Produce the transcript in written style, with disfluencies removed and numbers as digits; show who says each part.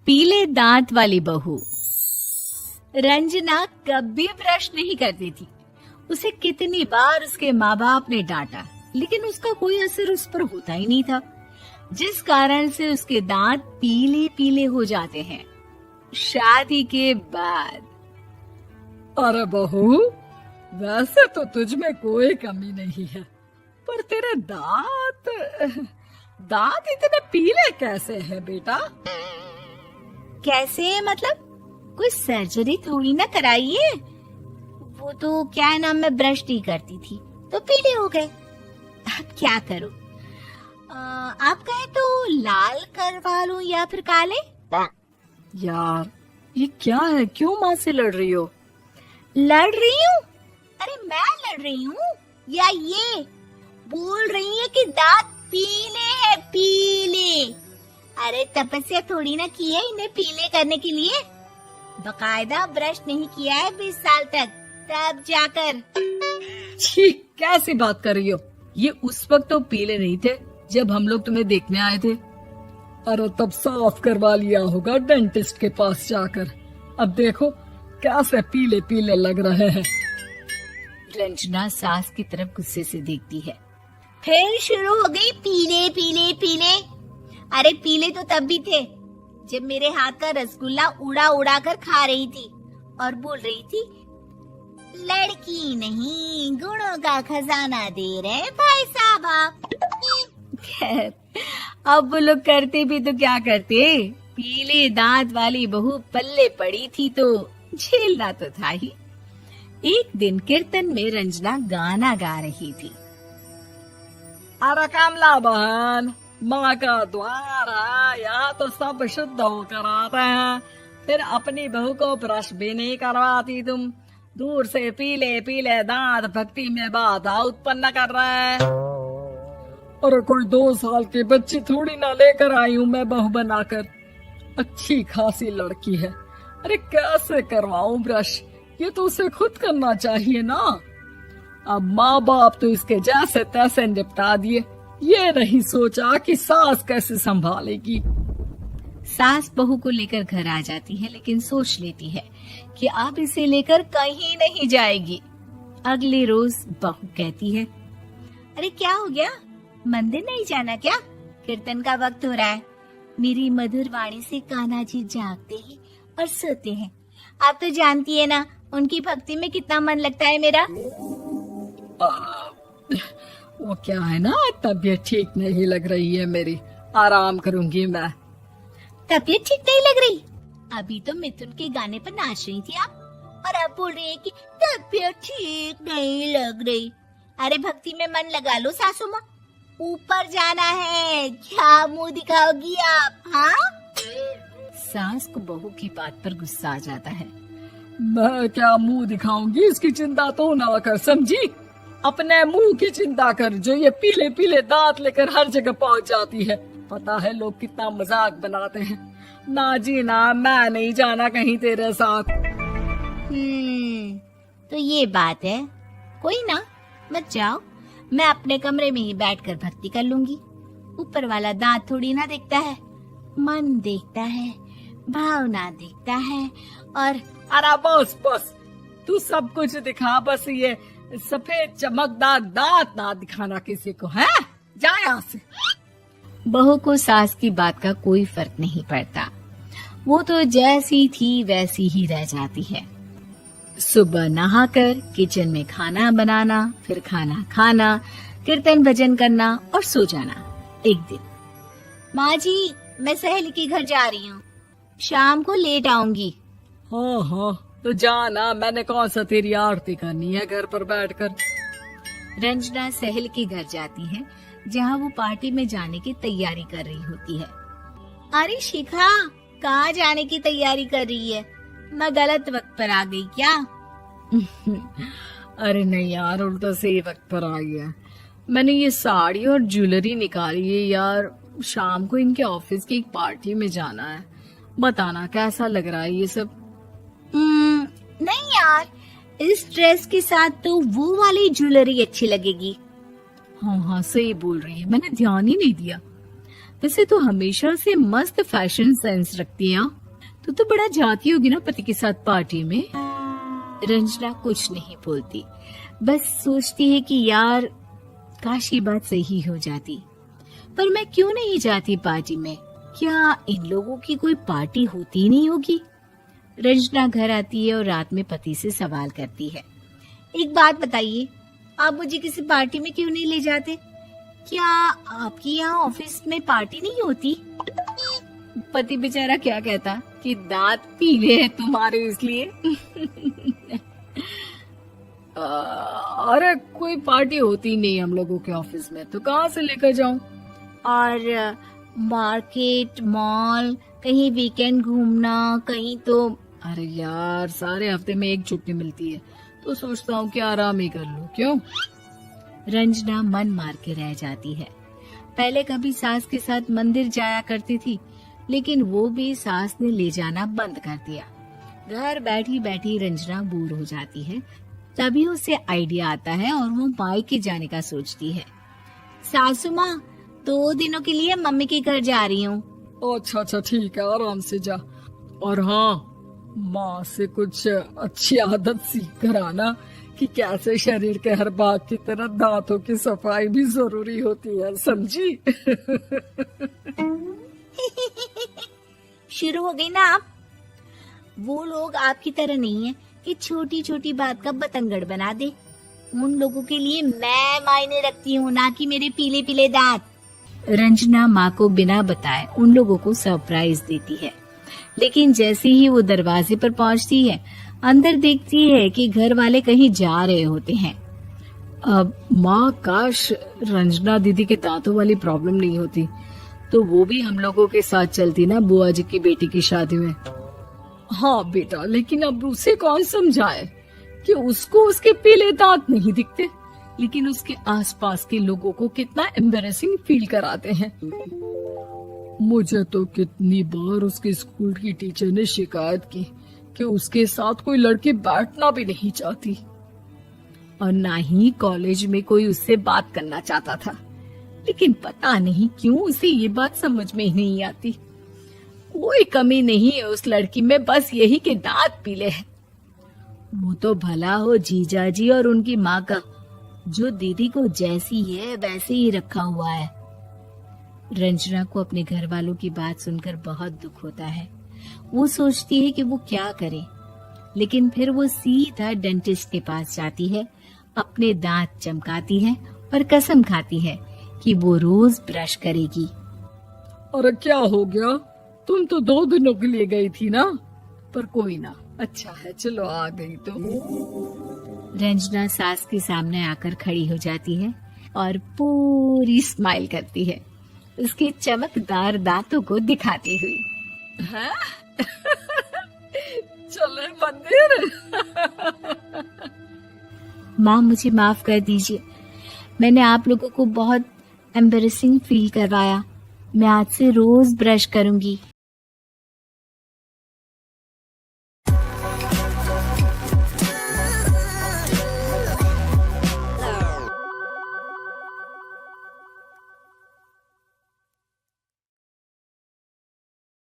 Speaker 1: पीले दांत वाली बहू। रंजना कभी ब्रश नहीं करती थी। उसे कितनी बार उसके माँ बाप ने डांटा, लेकिन उसका कोई असर उस पर होता ही नहीं था, जिस कारण से उसके दांत पीले पीले हो जाते हैं। शादी के बाद।
Speaker 2: अरे बहू, वैसे तो तुझ में कोई कमी नहीं है, पर तेरे दांत इतने पीले कैसे हैं बेटा?
Speaker 1: कैसे मतलब? कोई सर्जरी थोड़ी ना कराइए। वो तो क्या है ना, मैं ब्रश नहीं करती थी तो पीले हो गए। अब क्या करूं? आप कहे तो लाल करवा लूं या फिर काले?
Speaker 2: यार ये क्या है, क्यों माँ से लड़ रही हो?
Speaker 1: लड़ रही हूँ? अरे मैं लड़ रही हूँ या ये बोल रही है कि दांत पीले है, पीले। अरे तपस्या थोड़ी ना की है इन्हें पीले करने के लिए। बकायदा ब्रश नहीं किया है 20 साल तक, तब जाकर।
Speaker 2: छी, कैसी बात कर रही हो? ये उस वक्त तो पीले नहीं थे जब हम लोग तुम्हें देखने आए थे। अरे तब साफ करवा लिया होगा डेंटिस्ट के पास जाकर। अब देखो कैसे पीले पीले लग रहे हैं।
Speaker 1: रंजना सास की तरफ गुस्से से देखती है। फिर शुरू हो गई पीले पीले पीले। अरे पीले तो तब भी थे जब मेरे हाथ का रसगुल्ला उड़ा उड़ा कर खा रही थी और बोल रही थी, लड़की नहीं गुणों का खजाना दे रहे भाई साहब आप। खैर, अब वो लोग करते भी तो क्या करते, पीले दांत वाली बहू पल्ले पड़ी थी तो झेलना तो था ही। एक दिन कीर्तन में रंजना गाना गा रही थी।
Speaker 2: अरे कमला बहन, माँ का द्वार है, यहाँ तो सब शुद्ध होकर आते हैं, फिर अपनी बहू को ब्रश भी नहीं करवाती तुम। दूर से पीले पीले दांत भक्ति में बाधा उत्पन्न कर रहे हैं। अरे कोई 2 साल की बच्ची थोड़ी ना लेकर आई हूँ मैं बहू बनाकर। अच्छी खासी लड़की है, अरे कैसे करवाऊं ब्रश? ये तो उसे खुद करना चाहिए ना। अब माँ बाप तो इसके जैसे तैसे निपटा दिए, ये नहीं सोचा कि सास कैसे संभालेगी।
Speaker 1: सास बहू को लेकर घर आ जाती है, लेकिन सोच लेती है कि अब इसे लेकर कहीं नहीं जाएगी। अगले रोज बहू कहती है, अरे क्या हो गया, मंदिर नहीं जाना क्या? कीर्तन का वक्त हो रहा है। मेरी मधुर वाणी से कान्हा जी जागते हैं और सोते हैं। आप तो जानती है ना उनकी भक्ति में कितना मन लगता है मेरा।
Speaker 2: वो क्या है ना, तबीयत ठीक नहीं लग रही है मेरी, आराम करूंगी मैं।
Speaker 1: तबीयत ठीक नहीं लग रही? अभी तो मिथुन के गाने पर नाच रही थी आप, और अब बोल रही है कि तबीयत ठीक नहीं लग रही। अरे भक्ति में मन लगा लो सासू माँ, ऊपर जाना है, क्या मुंह दिखाओगी आप? हाँ? सास को बहू की बात पर गुस्सा आ जाता है।
Speaker 2: मैं क्या मुंह दिखाऊंगी, इसकी चिंता तो ना कर, समझी? अपने मुंह की चिंता कर, जो ये पीले पीले दांत लेकर हर जगह पहुंच जाती है। पता है लोग कितना मजाक बनाते हैं। ना जी ना, मैं नहीं जाना कहीं तेरे साथ।
Speaker 1: तो ये बात है। कोई ना, मत जाओ, मैं अपने कमरे में ही बैठकर भक्ति कर लूंगी। ऊपर वाला दांत थोड़ी ना देखता है, मन देखता है, भावना देखता है। और
Speaker 2: अरे बस बस, तू सब कुछ दिखा, बस ये सफेद चमकदार दांत ना दिखाना किसी को, है? जा यहाँ से।
Speaker 1: बहू को सास की बात का कोई फर्क नहीं पड़ता। वो तो जैसी थी वैसी ही रह जाती है। सुबह नहाकर किचन में खाना बनाना, फिर खाना खाना, कीर्तन भजन करना और सो जाना। एक दिन, माँ जी मैं सहेली के घर जा रही हूँ, शाम को लेट आऊंगी।
Speaker 2: हाँ हाँ, तो जाना, मैंने कौन सा तेरी आरती करनी है घर पर बैठकर।
Speaker 1: रंजना सहेली के घर जाती है, जहाँ वो पार्टी में जाने की तैयारी कर रही होती है। अरे शिखा, कहाँ जाने की तैयारी कर रही है? मैं गलत वक्त पर आ गई क्या?
Speaker 2: अरे नहीं यार, उल्टा सही वक्त पर आ गया। मैंने ये साड़ी और ज्वेलरी निकाली है यार, शाम को इनके ऑफिस की एक पार्टी में जाना है। बताना कैसा लग रहा है ये सब?
Speaker 1: नहीं यार, इस ड्रेस के साथ तो वो वाली ज्वेलरी अच्छी लगेगी।
Speaker 2: हाँ हाँ सही बोल रही है, मैंने ध्यान ही नहीं दिया।
Speaker 1: वैसे तो हमेशा से मस्त फैशन सेंस रखती है। तो बड़ा जाती होगी ना पति के साथ पार्टी में। रंजना कुछ नहीं बोलती, बस सोचती है कि यार काश ये बात सही हो जाती। पर मैं क्यों नहीं जाती पार्टी में? क्या इन लोगों की कोई पार्टी होती नहीं होगी? रंजना घर आती है और रात में पति से सवाल करती है, एक बात बताइए, आप मुझे किसी पार्टी में क्यों नहीं ले जाते? क्या आपके यहाँ ऑफिस में पार्टी नहीं होती? पति बेचारा क्या कहता कि दांत पीले हैं तुम्हारे इसलिए।
Speaker 2: अरे कोई पार्टी होती नहीं हम लोगों के ऑफिस में, तो कहाँ से लेकर जाऊं?
Speaker 1: और मार्केट, मॉल, कहीं वीकेंड घूमना, कहीं तो।
Speaker 2: अरे यार सारे हफ्ते में एक छुट्टी मिलती है, तो सोचता हूँ कि आराम ही कर लूं। क्यों?
Speaker 1: रंजना मन मार के रह जाती है। पहले कभी सास के साथ मंदिर जाया करती थी, लेकिन वो भी सास ने ले जाना बंद कर दिया। घर बैठी बैठी रंजना बोर हो जाती है। तभी उसे आइडिया आता है और वो मायके जाने का सोचती है। सासू माँ, 2 दिनों के लिए मम्मी के घर जा रही हूँ।
Speaker 2: अच्छा अच्छा ठीक है, आराम से जा। और हाँ, माँ से कुछ अच्छी आदत सीख कर आना कि कैसे शरीर के हर भाग की तरह दांतों की सफाई भी जरूरी होती है, समझी?
Speaker 1: शुरू हो गई ना आप? वो लोग आपकी तरह नहीं है कि छोटी छोटी बात का बतंगड़ बना दे। उन लोगों के लिए मैं मायने रखती हूँ, ना कि मेरे पीले पीले दांत। रंजना माँ को बिना बताए उन लोगों को सरप्राइज देती है, लेकिन जैसे ही वो दरवाजे पर पहुँचती है, अंदर देखती है कि घर वाले कहीं जा रहे होते हैं।
Speaker 2: अब माँ, काश रंजना दीदी के दांतों वाली प्रॉब्लम नहीं होती, तो वो भी हम लोगों के साथ चलती ना बुआ जी की बेटी की शादी में। हाँ बेटा, लेकिन अब उसे कौन समझाए कि उसको उसके पीले दांत नहीं दिखते, लेकिन उसके आसपास के लोगों को कितना एम्बैरेसिंग फील कराते हैं। मुझे तो कितनी बार उसके स्कूल की टीचर ने शिकायत की कि उसके साथ कोई लड़की बैठना भी नहीं चाहती,
Speaker 1: और ना ही कॉलेज में कोई उससे बात करना चाहता था। लेकिन पता नहीं क्यों उसे ये बात समझ में ही नहीं आती। कोई कमी नहीं है उस लड़की में, बस यही कि दांत पीले हैं। वो तो भला हो जीजा जी और उनकी माँ का, जो दीदी को जैसी है वैसे ही रखा हुआ है। रंजना को अपने घर वालों की बात सुनकर बहुत दुख होता है। वो सोचती है कि वो क्या करे, लेकिन फिर वो सीधा डेंटिस्ट के पास जाती है, अपने दांत चमकाती है और कसम खाती है कि वो रोज ब्रश करेगी।
Speaker 2: अरे क्या हो गया? तुम तो 2 दिनों के लिए गई थी ना। पर कोई ना, अच्छा है, चलो आ गई तो।
Speaker 1: रंजना सास के सामने आकर खड़ी हो जाती है और पूरी स्माइल करती है, उसके चमकदार दांतों को दिखाती हुई।
Speaker 2: हैं? चले मंदिर।
Speaker 1: माँ, मुझे माफ कर दीजिए, मैंने आप लोगों को बहुत एम्बैरेसिंग फील करवाया। मैं आज से रोज ब्रश करूंगी।